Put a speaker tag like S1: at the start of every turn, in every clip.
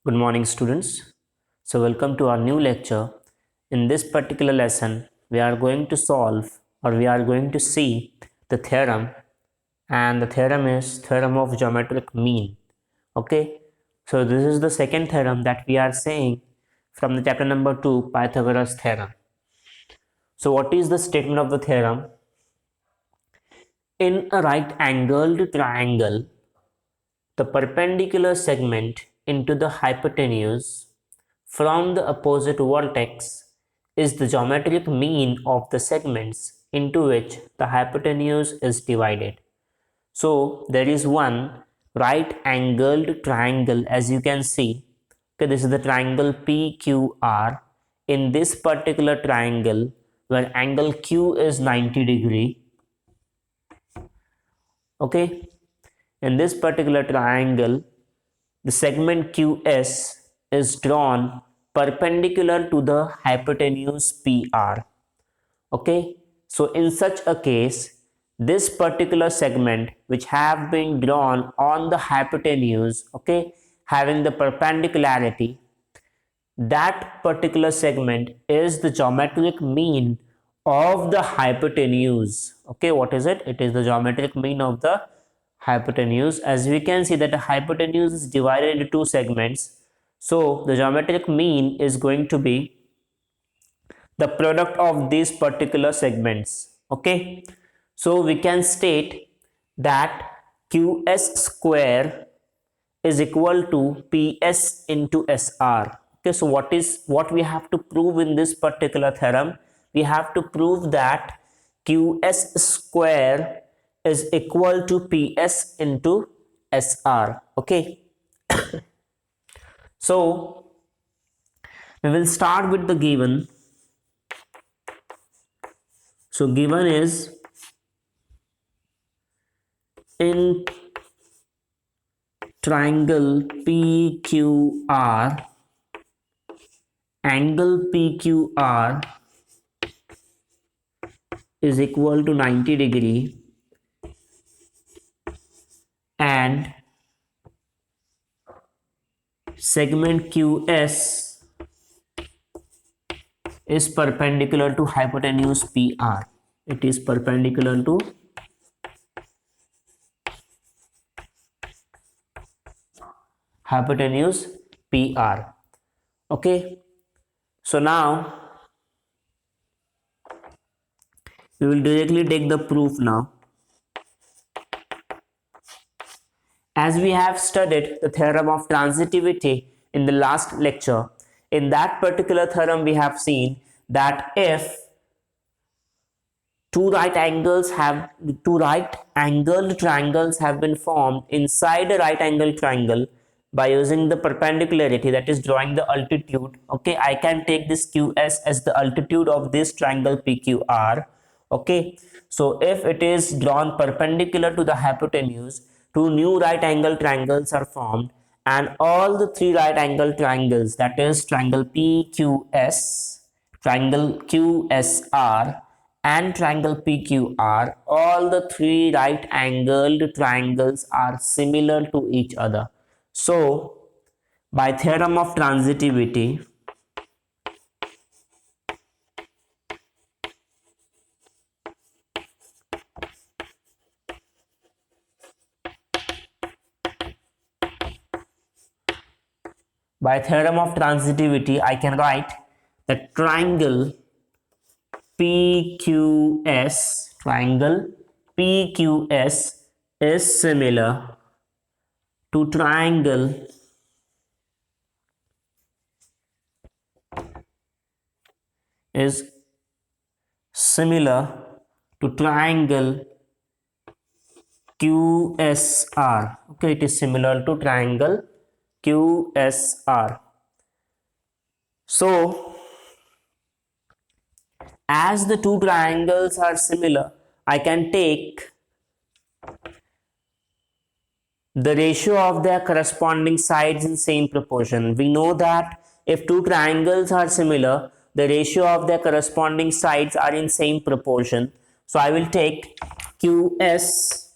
S1: Good morning, students. So, welcome to our new lecture. In this particular lesson, we are going to solve or we are going to see the theorem, and the theorem is theorem of geometric mean. Okay, so this is the second theorem that we are saying from the chapter number 2, Pythagoras theorem. So, what is the statement of the theorem? In a right angled triangle, the perpendicular segment into the hypotenuse from the opposite vertex is the geometric mean of the segments into which the hypotenuse is divided. So there is one right angled triangle, as you can see. Okay, this is the triangle PQR. In this particular triangle, where angle Q is 90 degree, okay, in this particular triangle, the segment QS is drawn perpendicular to the hypotenuse PR. Okay, so in such a case, this particular segment which have been drawn on the hypotenuse, okay, having the perpendicularity, that particular segment is the geometric mean of the hypotenuse. Okay, what is it? It is the geometric mean of the hypotenuse. As we can see that the hypotenuse is divided into two segments, so the geometric mean is going to be the product of these particular segments. Okay, so we can state that QS square is equal to PS into SR. Okay, so what we have to prove in this particular theorem? We have to prove that QS square is equal to PS into SR. Okay, so we will start with the given. So given is in triangle PQR, angle PQR is equal to 90 degree and segment QS is perpendicular to hypotenuse PR. It is perpendicular to hypotenuse PR. Okay, so now we will directly take the proof now. As we have studied the theorem of transitivity in the last lecture, in that particular theorem we have seen that if two right angled triangles have been formed inside a right angled triangle by using the perpendicularity, that is drawing the altitude. Okay, I can take this QS as the altitude of this triangle PQR. Okay, so if it is drawn perpendicular to the hypotenuse, two new right angle triangles are formed, and all the three right angle triangles, that is triangle PQS, triangle QSR, and triangle PQR, all the three right angled triangles are similar to each other. So by theorem of transitivity, I can write that triangle PQS is similar to triangle is similar to triangle QSR. Okay, it is similar to triangle QSR. So as the two triangles are similar, I can take the ratio of their corresponding sides in same proportion. We know that if two triangles are similar, the ratio of their corresponding sides are in same proportion. So I will take QS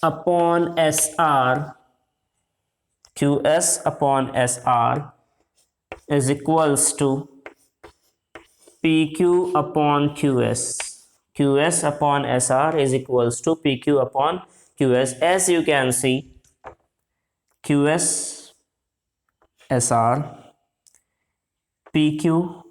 S1: upon SR QS upon SR is equals to PQ upon QS. QS upon SR is equals to PQ upon QS. As you can see, QS SR PQ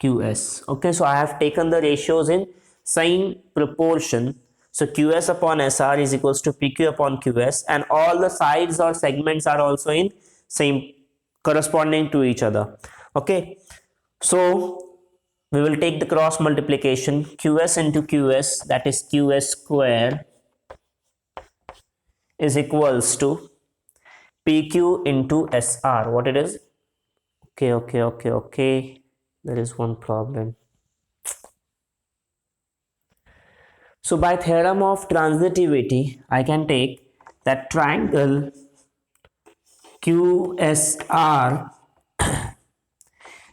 S1: QS. Okay, so I have taken the ratios in same proportion. So QS upon SR is equals to PQ upon QS, and all the sides or segments are also in same corresponding to each other. Okay, so we will take the cross multiplication. QS into QS, that is QS square, is equals to PQ into SR. What it is? Okay. There is one problem. So by theorem of transitivity, I can take that triangle QSR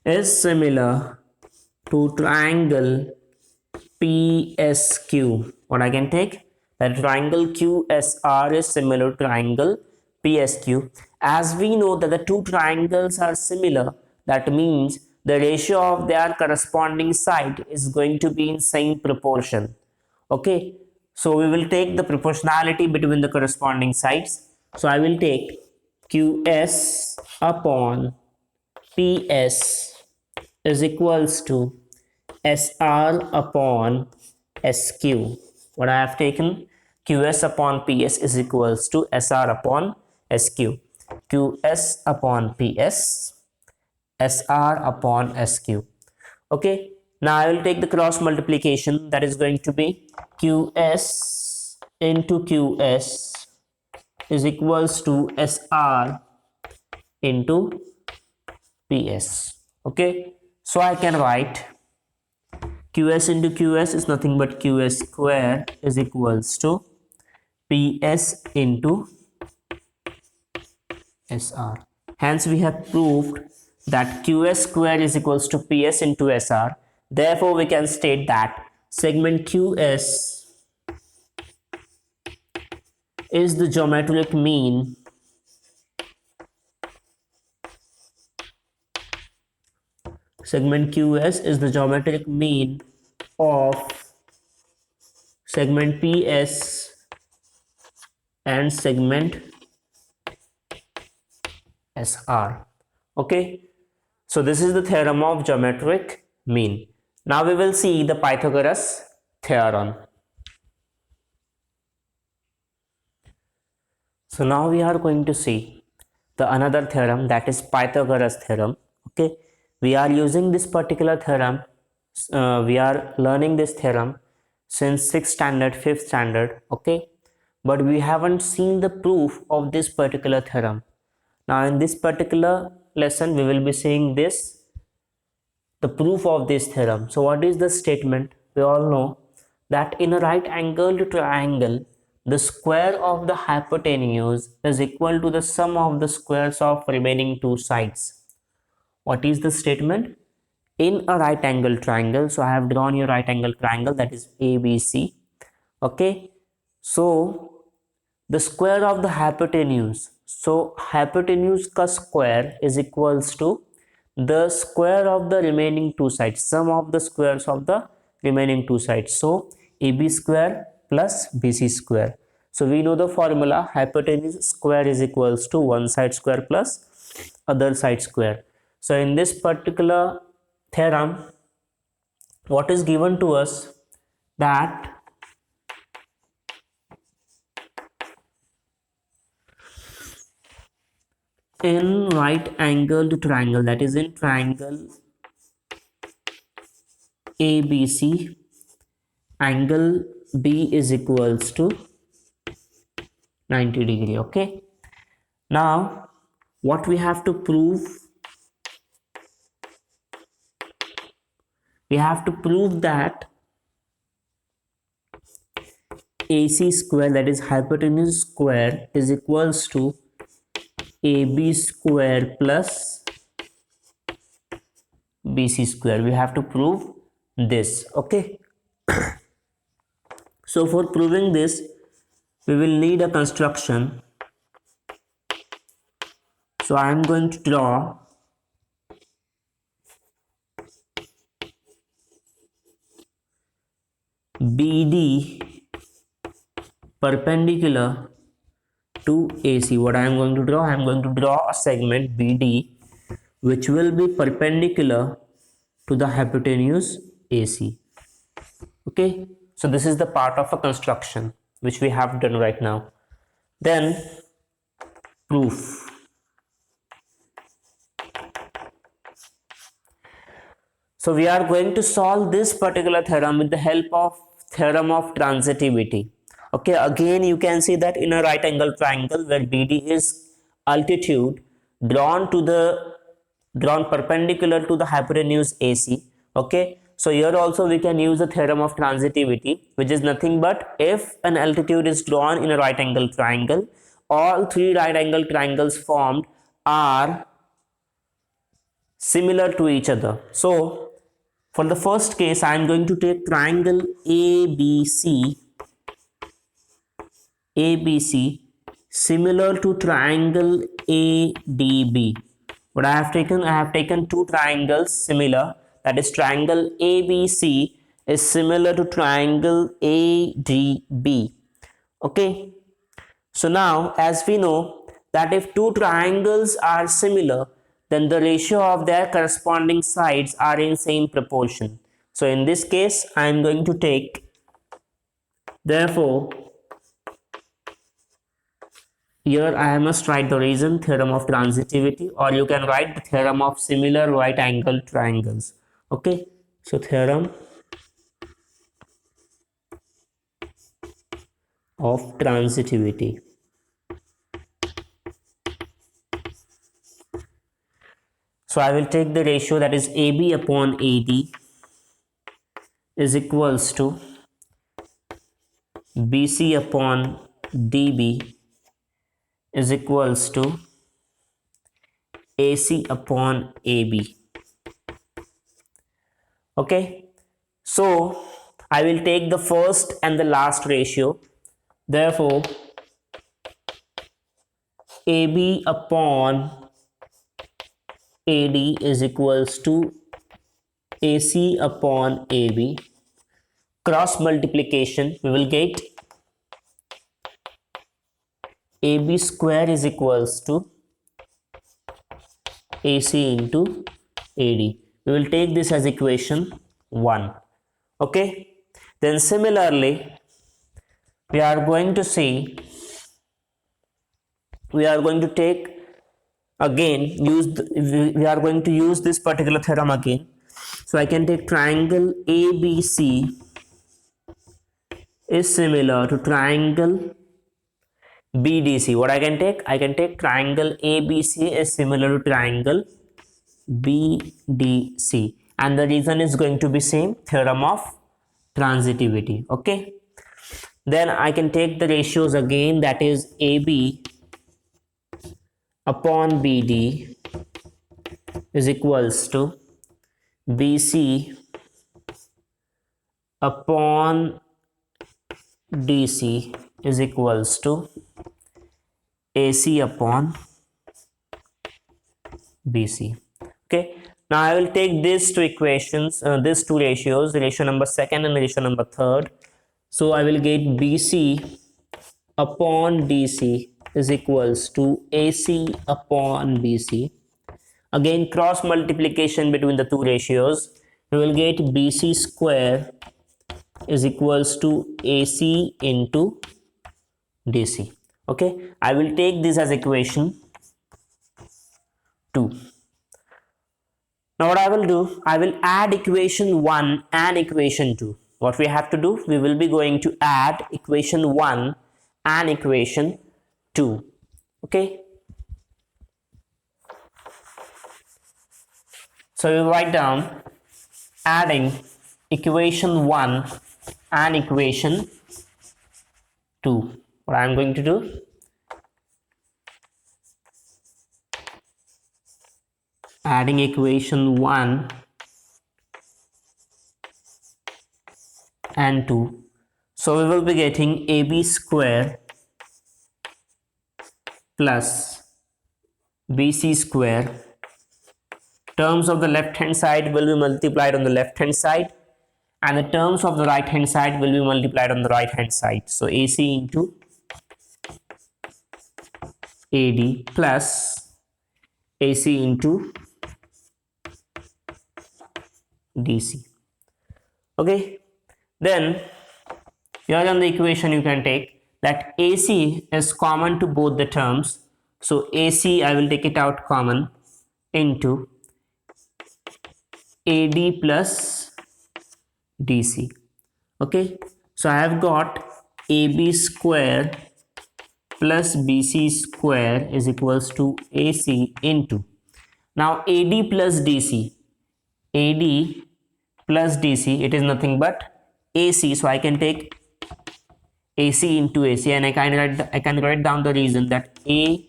S1: is similar to triangle PSQ. What I can take? That triangle QSR is similar to triangle PSQ. As we know that the two triangles are similar, that means the ratio of their corresponding side is going to be in same proportion. Okay, so we will take the proportionality between the corresponding sides. So I will take QS upon PS is equals to SR upon SQ. What I have taken? QS upon PS is equals to SR upon SQ. QS upon PS, SR upon SQ. Okay, now I will take the cross multiplication, that is going to be QS into QS is equals to SR into PS. Okay, so I can write QS into QS is nothing but QS square is equals to PS into SR. Hence we have proved that QS square is equals to PS into SR. Therefore we can state that segment QS is the geometric mean of segment PS and segment SR. Okay, so this is the theorem of geometric mean. Now we will see the Pythagoras theorem. So now we are going to see the another theorem, that is Pythagoras theorem. Okay, we are using this particular theorem, we are learning this theorem since 6th standard, 5th standard. Okay, but we haven't seen the proof of this particular theorem. Now in this particular lesson we will be seeing the proof of this theorem. So what is the statement? We all know that in a right angled triangle, the square of the hypotenuse is equal to the sum of the squares of remaining two sides. What is the statement? In a right angle triangle, so I have drawn your right angle triangle, that is ABC. Okay, so the square of the hypotenuse, so hypotenuse ka square is equals to the square of the remaining two sides, sum of the squares of the remaining two sides. So AB square plus BC square. So we know the formula, hypotenuse square is equals to one side square plus other side square. So in this particular theorem, what is given to us, that in right angled triangle, that is in triangle ABC, angle B is equals to 90 degree. Okay, now what we have to prove? We have to prove that AC square, that is hypotenuse square, is equals to AB square plus BC square. We have to prove this. Okay, so for proving this we will need a construction So I am going to draw BD perpendicular to AC. What I am going to draw? I am going to draw a segment BD which will be perpendicular to the hypotenuse AC. Okay, so this is the part of a construction which we have done right now. Then proof. So we are going to solve this particular theorem with the help of theorem of transitivity. Okay, again you can see that in a right angle triangle where BD is altitude drawn perpendicular to the hypotenuse AC. Okay, so here also we can use the theorem of transitivity, which is nothing but if an altitude is drawn in a right angle triangle, all three right angle triangles formed are similar to each other. So for the first case, I am going to take triangle ABC similar to triangle ADB. What I have taken? I have taken two triangles similar. That is, triangle ABC is similar to triangle ADB. Okay. So now, as we know that if two triangles are similar, then the ratio of their corresponding sides are in same proportion. So in this case, I am going to take, therefore, here I must write the reason, theorem of transitivity, or you can write the theorem of similar right angle triangles. Okay, so theorem of transitivity. So I will take the ratio, that is AB upon AD is equals to BC upon DB is equals to AC upon AB. Okay, so I will take the first and the last ratio. Therefore, AB upon AD is equals to AC upon AB. Cross multiplication, we will get AB square is equals to AC into AD. We will take this as equation 1. Okay, then similarly we are going to see, we are going to take again we are going to use this particular theorem again. So I can take triangle ABC is similar to triangle BDC. What I can take? I can take triangle ABC is similar to triangle BDC, and the reason is going to be same, theorem of transitivity. Okay, then I can take the ratios again, that is AB upon BD is equals to BC upon DC is equals to AC upon BC. Okay, now I will take these two equations, these two ratios, ratio number second and ratio number third. So I will get BC upon DC is equals to AC upon BC. Again, cross multiplication between the two ratios, we will get BC square is equals to AC into DC. Okay, I will take this as equation 2. Now what I will do, I will add equation 1 and equation 2. What we have to do, we will be going to add equation 1 and equation 2. Okay, so we write down adding equation 1 and equation 2. What I am going to do, adding equation 1 and 2. So we will be getting AB square plus BC square. Terms of the left hand side will be multiplied on the left hand side, and the terms of the right hand side will be multiplied on the right hand side. So AC into AD plus AC into DC. Okay, then here on the equation you can take that AC is common to both the terms. So AC, I will take it out common, into AD plus DC. Okay, so I have got AB square plus BC square is equals to AC into, now AD plus DC, AD plus DC, it is nothing but AC, so I can take AC into AC, and I can write down the reason that ADC.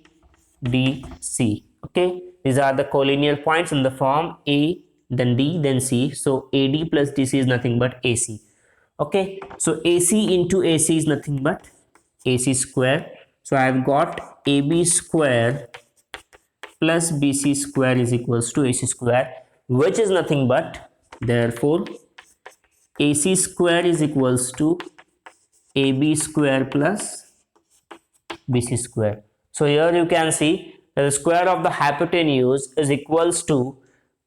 S1: Okay, these are the collinear points in the form A, then D, then C. So AD plus DC is nothing but AC. Okay, so AC into AC is nothing but AC square. So I have got AB square plus BC square is equals to AC square, which is nothing but, therefore AC square is equals to AB square plus BC square. So here you can see that the square of the hypotenuse is equals to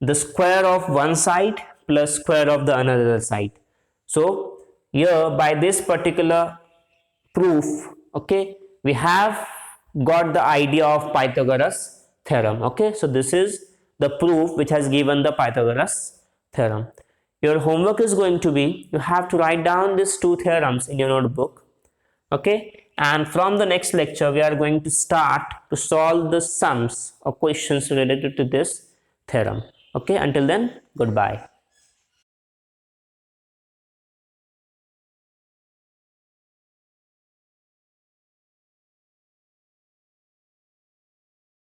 S1: the square of one side plus square of the another side. So here by this particular proof, okay, we have got the idea of Pythagoras theorem. Okay, so this is the proof which has given the Pythagoras theorem. Your homework is going to be, you have to write down these two theorems in your notebook. Okay, and from the next lecture we are going to start to solve the sums or questions related to this theorem. Okay, until then, goodbye.